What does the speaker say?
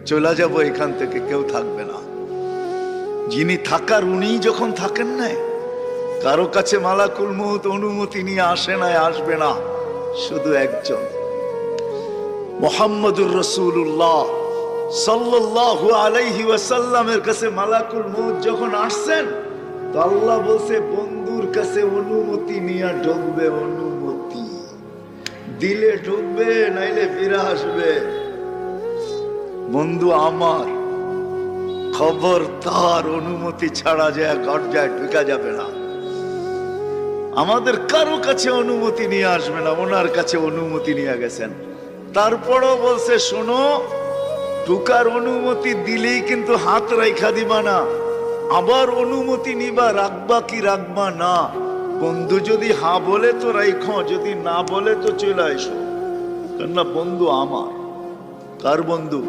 চলে যাব এখান থেকে, কেউ থাকবে না। যিনি থাকার উনিই যখন থাকেন নাই, কারো কাছে মালাকুল মউত অনুমতি নিয়ে আসে নাই, আসবে না। শুধু একজন মুহাম্মদুর রাসূলুল্লাহ সাল্লাল্লাহু আলাইহি ওয়াসাল্লামের কাছে মালাকুল মউত যখন আসছেন, তো আল্লাহ বলছে বন্ধুর কাছে অনুমতি নিয়ে ঢুকবে, অনুমতি দিলে ঢুকবে, নাইলে ফিরে আসবে। বন্ধু আমার, খবর তার অনুমতি ছাড়া যায় গর্জায় ঢুকা যাবে না। আমাদের কারো কাছে অনুমতি নিয়ে আসবে না, ওনার কাছে অনুমতি নিয়ে গেছেন। তারপরও বলছে শোনো, ঢুকার অনুমতি দিলেই কিন্তু হাত রাইখা দিবা না, আবার অনুমতি নিবা, রাখবা কি রাখবা না। বন্ধু যদি হ্যাঁ বলে তো রাইখো, যদি না বলে তো চলে আসো। কেননা বন্ধু আমার। কার বন্ধু?